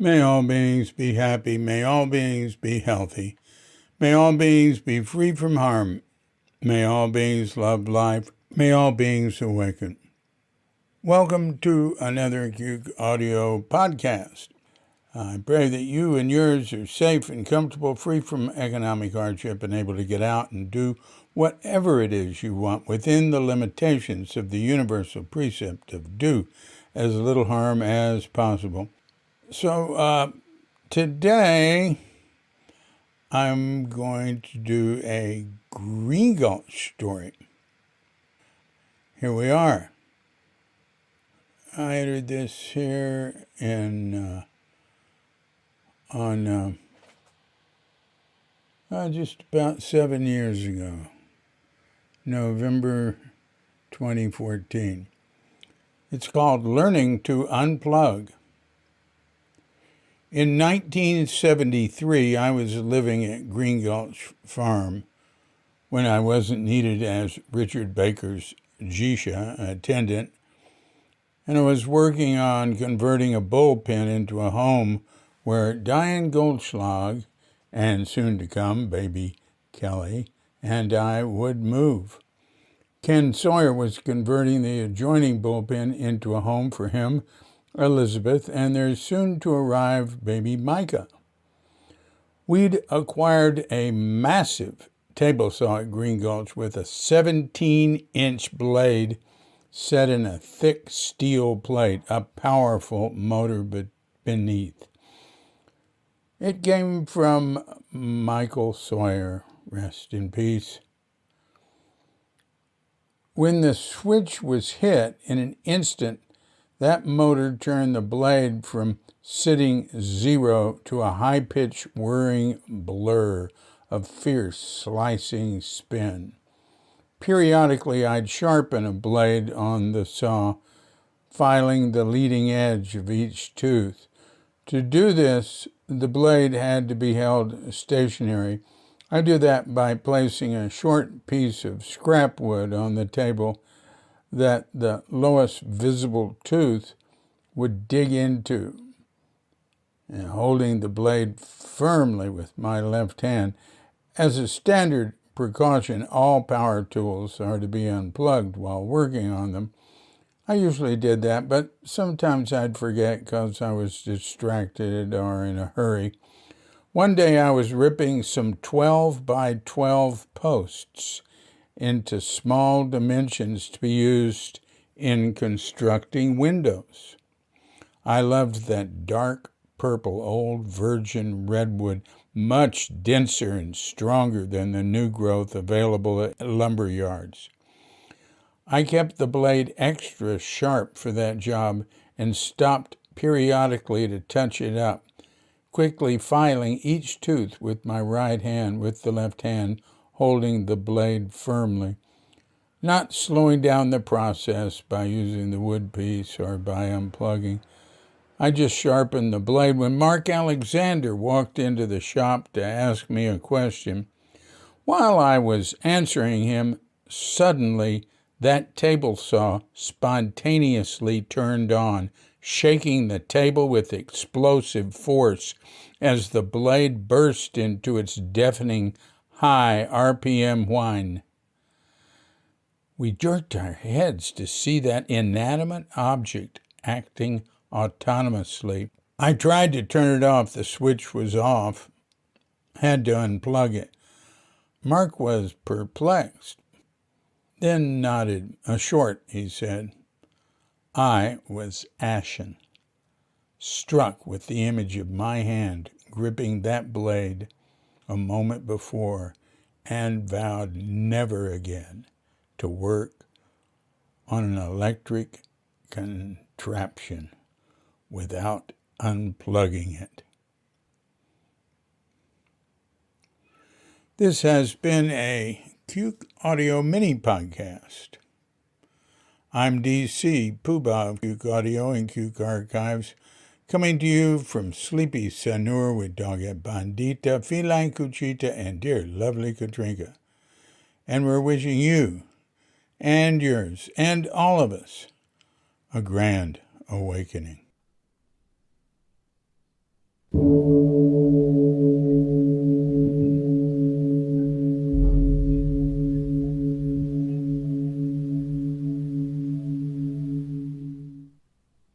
May all beings be happy. May all beings be healthy. May all beings be free from harm. May all beings love life. May all beings awaken. Welcome to another Giulch audio podcast. I pray that you and yours are safe and comfortable, free from economic hardship, and able to get out and do whatever it is you want within the limitations of the universal precept of do as little harm as possible. So today I'm going to do a Gree Gulch story. Here we are. I entered this here on just about 7 years ago, November 2014. It's called Learning to Unplug. In 1973, I was living at Green Gulch Farm when I wasn't needed as Richard Baker's Giulch attendant, and I was working on converting a bullpen into a home where Diane Goldschlag, and soon to come baby Kelly, and I would move. Ken Sawyer was converting the adjoining bullpen into a home for him, Elizabeth, and their soon-to-arrive baby Micah. We'd acquired a massive table saw at Green Gulch with a 17-inch blade set in a thick steel plate, a powerful motor beneath. It came from Michael Sawyer, rest in peace. When the switch was hit, in an instant, that motor turned the blade from sitting zero to a high-pitched whirring blur of fierce slicing spin. Periodically, I'd sharpen a blade on the saw, filing the leading edge of each tooth. To do this, the blade had to be held stationary. I do that by placing a short piece of scrap wood on the table that the lowest visible tooth would dig into, and holding the blade firmly with my left hand. As a standard precaution, all power tools are to be unplugged while working on them. I usually did that, but sometimes I'd forget because I was distracted or in a hurry. One day I was ripping some 12 by 12 posts into small dimensions to be used in constructing windows. I loved that dark purple old virgin redwood, much denser and stronger than the new growth available at lumber yards. I kept the blade extra sharp for that job and stopped periodically to touch it up, quickly filing each tooth with my right hand with the left hand holding the blade firmly, not slowing down the process by using the wood piece or by unplugging. I just sharpened the blade when Mark Alexander walked into the shop to ask me a question. While I was answering him, suddenly that table saw spontaneously turned on, shaking the table with explosive force as the blade burst into its deafening high RPM whine. We jerked our heads to see that inanimate object acting autonomously. I tried to turn it off. The switch was off. Had to unplug it. Mark was perplexed, then nodded. "A short," he said. I was ashen, struck with the image of my hand gripping that blade a moment before, and vowed never again to work on an electric contraption without unplugging it. This has been a Giulch Audio mini podcast. I'm DC, Poobah of Giulch Audio and Giulch Archives, coming to you from sleepy Sanur with Doggett Bandita, Feline Cuchita, and dear lovely Katrinka. And we're wishing you and yours and all of us a grand awakening.